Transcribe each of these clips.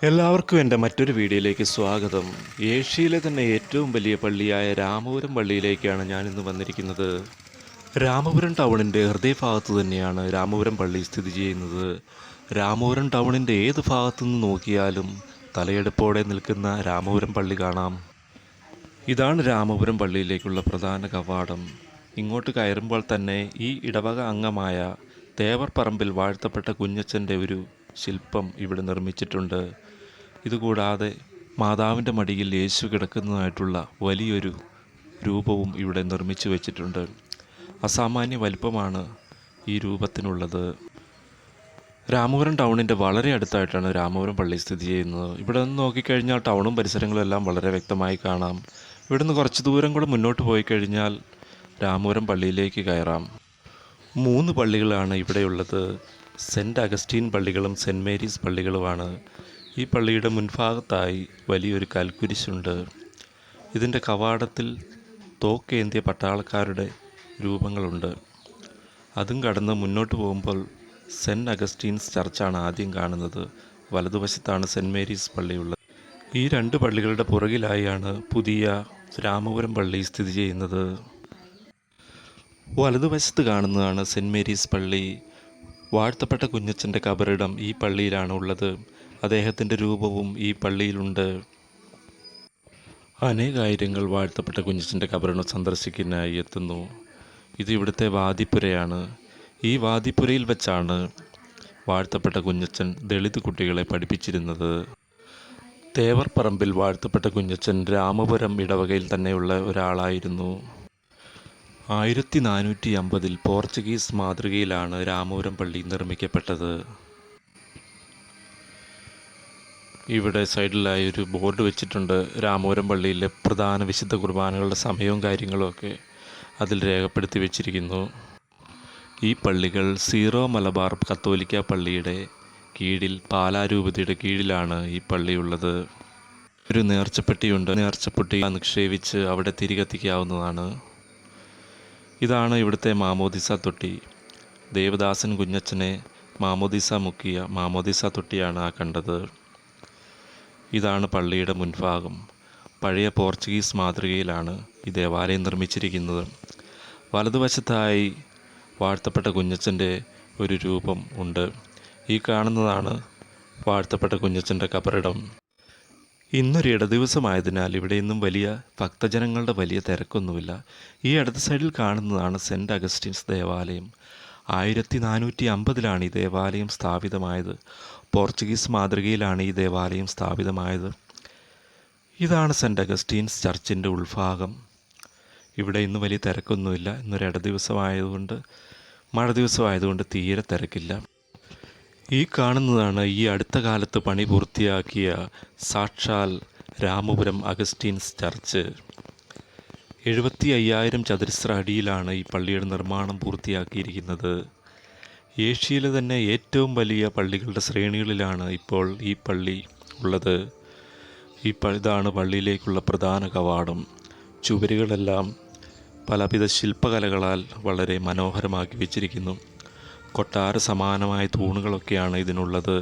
എല്ലാവർക്കും എൻ്റെ മറ്റൊരു വീഡിയോയിലേക്ക് സ്വാഗതം. ഏഷ്യയിലെ തന്നെ ഏറ്റവും വലിയ പള്ളിയായ രാമപുരം പള്ളിയിലേക്കാണ് ഞാനിന്ന് വന്നിരിക്കുന്നത്. രാമപുരം ടൗണിൻ്റെ ഹൃദയഭാഗത്ത് തന്നെയാണ് രാമപുരം പള്ളി സ്ഥിതി ചെയ്യുന്നത്. രാമപുരം ടൗണിൻ്റെ ഏത് ഭാഗത്തുനിന്ന് നോക്കിയാലും തലയെടുപ്പോടെ നിൽക്കുന്ന രാമപുരം പള്ളി കാണാം. ഇതാണ് രാമപുരം പള്ളിയിലേക്കുള്ള പ്രധാന കവാടം. ഇങ്ങോട്ട് കയറുമ്പോൾ തന്നെ ഈ ഇടവക അംഗമായ തേവർ പറമ്പിൽ വാഴ്ത്തപ്പെട്ട കുഞ്ഞച്ചൻ്റെ ഒരു ശില്പം ഇവിടെ നിർമ്മിച്ചിട്ടുണ്ട്. ഇതുകൂടാതെ മാതാവിൻ്റെ മടിയിൽ യേശു കിടക്കുന്നതായിട്ടുള്ള വലിയൊരു രൂപവും ഇവിടെ നിർമ്മിച്ചു വച്ചിട്ടുണ്ട്. അസാമാന്യ വലിപ്പമാണ് ഈ രൂപത്തിനുള്ളത്. രാമപുരം ടൗണിൻ്റെ വളരെ അടുത്തായിട്ടാണ് രാമപുരം പള്ളി സ്ഥിതി ചെയ്യുന്നത്. ഇവിടെ നിന്ന് നോക്കിക്കഴിഞ്ഞാൽ ടൗണും പരിസരങ്ങളും എല്ലാം വളരെ വ്യക്തമായി കാണാം. ഇവിടുന്ന് കുറച്ച് ദൂരം കൂടെ മുന്നോട്ട് പോയി കഴിഞ്ഞാൽ രാമപുരം പള്ളിയിലേക്ക് കയറാം. 3 പള്ളികളാണ് ഇവിടെയുള്ളത്. സെൻറ്റ് അഗസ്റ്റീൻ പള്ളികളും സെൻറ്റ് മേരീസ് പള്ളികളുമാണ്. ഈ പള്ളിയുടെ മുൻഭാഗത്തായി വലിയൊരു കൽക്കുരിശുണ്ട്. ഇതിൻ്റെ കവാടത്തിൽ തോക്കേന്തിയ പട്ടാളക്കാരുടെ രൂപങ്ങളുണ്ട്. അതും കടന്ന് മുന്നോട്ട് പോകുമ്പോൾ സെൻറ്റ് അഗസ്റ്റീൻസ് ചർച്ചാണ് ആദ്യം കാണുന്നത്. വലതുവശത്താണ് സെൻറ്റ് മേരീസ് പള്ളിയുള്ളത്. ഈ 2 പള്ളികളുടെ പുറകിലായാണ് പുതിയ രാമപുരം പള്ളി സ്ഥിതി ചെയ്യുന്നത്. വലതുവശത്ത് കാണുന്നതാണ് സെൻറ്റ് മേരീസ് പള്ളി. വാഴ്ത്തപ്പെട്ട കുഞ്ഞച്ചൻ്റെ കബറിടം ഈ പള്ളിയിലാണ് ഉള്ളത്. അദ്ദേഹത്തിൻ്റെ രൂപവും ഈ പള്ളിയിലുണ്ട്. അനേകായിരങ്ങൾ വാഴ്ത്തപ്പെട്ട കുഞ്ഞച്ചൻ്റെ കബറിടം സന്ദർശിക്കാനായി എത്തുന്നു. ഇത് ഇവിടുത്തെ വാദിപ്പുരയാണ്. ഈ വാദിപ്പുരയിൽ വെച്ചാണ് വാഴ്ത്തപ്പെട്ട കുഞ്ഞച്ചൻ ദളിത് കുട്ടികളെ പഠിപ്പിച്ചിരുന്നത്. തേവർ പറമ്പിൽ വാഴ്ത്തപ്പെട്ട കുഞ്ഞച്ചൻ രാമപുരം ഇടവകയിൽ തന്നെയുള്ള ഒരാളായിരുന്നു. 1450 പോർച്ചുഗീസ് മാതൃകയിലാണ് രാമപുരം പള്ളി നിർമ്മിക്കപ്പെട്ടത്. ഇവിടെ സൈഡിലായി ഒരു ബോർഡ് വെച്ചിട്ടുണ്ട്. രാമപുരം പള്ളിയിലെ പ്രധാന വിശുദ്ധ കുർബാനകളുടെ സമയവും കാര്യങ്ങളുമൊക്കെ അതിൽ രേഖപ്പെടുത്തി വെച്ചിരിക്കുന്നു. ഈ പള്ളികൾ സീറോ മലബാർ കത്തോലിക്ക പള്ളിയുടെ കീഴിൽ, പാലാരൂപതയുടെ കീഴിലാണ് ഈ പള്ളിയുള്ളത്. ഒരു നേർച്ചപ്പെട്ടിയുണ്ട്. നേർച്ചപ്പെട്ടി നിക്ഷേപിച്ച് അവിടെ തിരികത്തിക്കാവുന്നതാണ്. ഇതാണ് ഇവിടുത്തെ മാമോദിസ തൊട്ടി. ദേവദാസൻ കുഞ്ഞച്ചനെ മാമോദിസ മുക്കിയ മാമോദിസ തൊട്ടിയാണ് ആ കണ്ടത്. ഇതാണ് പള്ളിയുടെ മുൻഭാഗം. പഴയ പോർച്ചുഗീസ് മാതൃകയിലാണ് ഈ ദേവാലയം നിർമ്മിച്ചിരിക്കുന്നത്. വലതുവശത്തായി വാഴ്ത്തപ്പെട്ട കുഞ്ഞച്ചൻ്റെ ഒരു രൂപം ഉണ്ട്. ഈ കാണുന്നതാണ് വാഴ്ത്തപ്പെട്ട കുഞ്ഞച്ചൻ്റെ കബറിടം. ഇന്നൊരു ഇടദിവസമായതിനാൽ ഇവിടെ ഇന്നും വലിയ ഭക്തജനങ്ങളുടെ വലിയ തിരക്കൊന്നുമില്ല. ഈ ഇടത് സൈഡിൽ കാണുന്നതാണ് സെൻറ്റ് അഗസ്റ്റീൻസ് ദേവാലയം. 1450 ഈ ദേവാലയം സ്ഥാപിതമായത്. പോർച്ചുഗീസ് മാതൃകയിലാണ് ഈ ദേവാലയം സ്ഥാപിതമായത്. ഇതാണ് സെൻറ്റ് അഗസ്റ്റീൻസ് ചർച്ചിൻ്റെ ഉൾഭാഗം. ഇവിടെ ഇന്ന് വലിയ തിരക്കൊന്നുമില്ല. ഇന്നൊരു ഇടദിവസമായതുകൊണ്ട്, മഴ ദിവസമായതുകൊണ്ട് തീരെ തിരക്കില്ല. ഈ കാണുന്നതാണ് ഈ അടുത്ത കാലത്ത് പണി പൂർത്തിയാക്കിയ സാക്ഷാൽ രാമപുരം അഗസ്റ്റീൻസ് ചർച്ച്. 75,000 ചതുരശ്ര അടിയിലാണ് ഈ പള്ളിയുടെ നിർമ്മാണം പൂർത്തിയാക്കിയിരിക്കുന്നത്. ഏഷ്യയിലെ തന്നെ ഏറ്റവും വലിയ പള്ളികളുടെ ശ്രേണികളിലാണ് ഇപ്പോൾ ഈ പള്ളി ഉള്ളത്. ഇതാണ് പള്ളിയിലേക്കുള്ള പ്രധാന കവാടം. ചുവരുകളെല്ലാം പലവിധ ശില്പകലകളാൽ വളരെ മനോഹരമാക്കി വെച്ചിരിക്കുന്നു. കൊട്ടാര സമാനമായ തൂണുകളൊക്കെയാണ് ഇതിനുള്ളത്.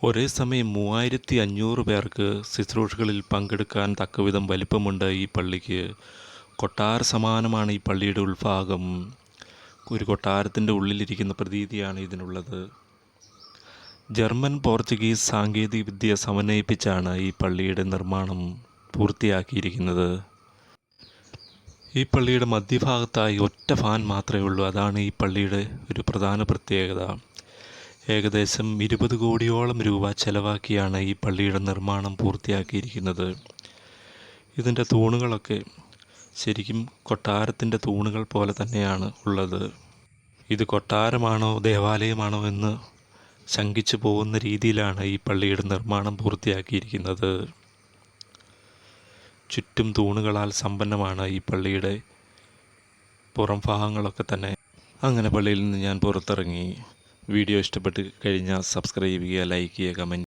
ഒരേ സമയം 3500 പേർക്ക് ശുശ്രൂഷകളിൽ പങ്കെടുക്കാൻ തക്കവിധം വലിപ്പമുണ്ട് ഈ പള്ളിക്ക്. കൊട്ടാര സമാനമാണ് ഈ പള്ളിയുടെ ഉൾഭാഗം. ഒരു കൊട്ടാരത്തിൻ്റെ ഉള്ളിലിരിക്കുന്ന പ്രതീതിയാണ് ഇതിനുള്ളത്. ജർമ്മൻ പോർച്ചുഗീസ് സാങ്കേതിക വിദ്യ സമന്വയിപ്പിച്ചാണ് ഈ പള്ളിയുടെ നിർമ്മാണം. പൂർത്തിയാക്കിയിരിക്കുന്നത്. ഈ പള്ളിയുടെ മധ്യഭാഗത്തായി ഒറ്റ ഫാൻ മാത്രമേ ഉള്ളൂ. അതാണ് ഈ പള്ളിയുടെ ഒരു പ്രധാന പ്രത്യേകത. ഏകദേശം 20 കോടിയോളം രൂപ ചെലവാക്കിയാണ് ഈ പള്ളിയുടെ നിർമ്മാണം പൂർത്തിയാക്കിയിരിക്കുന്നത്. ഇതിൻ്റെ തൂണുകളൊക്കെ ശരിക്കും കൊട്ടാരത്തിൻ്റെ തൂണുകൾ പോലെ തന്നെയാണ് ഉള്ളത്. ഇത് കൊട്ടാരമാണോ ദേവാലയമാണോ എന്ന് ശങ്കിച്ചു പോകുന്ന രീതിയിലാണ് ഈ പള്ളിയുടെ നിർമ്മാണം പൂർത്തിയാക്കിയിരിക്കുന്നത്. ചുറ്റും തൂണുകളാൽ സമ്പന്നമാണ് ഈ പള്ളിയുടെ പുറം ഭാഗങ്ങളൊക്കെ തന്നെ. അങ്ങനെ പള്ളിയിൽ നിന്ന് ഞാൻ പുറത്തിറങ്ങി. വീഡിയോ ഇഷ്ടപ്പെട്ട് കഴിഞ്ഞാൽ സബ്സ്ക്രൈബ് ചെയ്യുക, ലൈക്ക് ചെയ്യുക, കമൻറ്റ്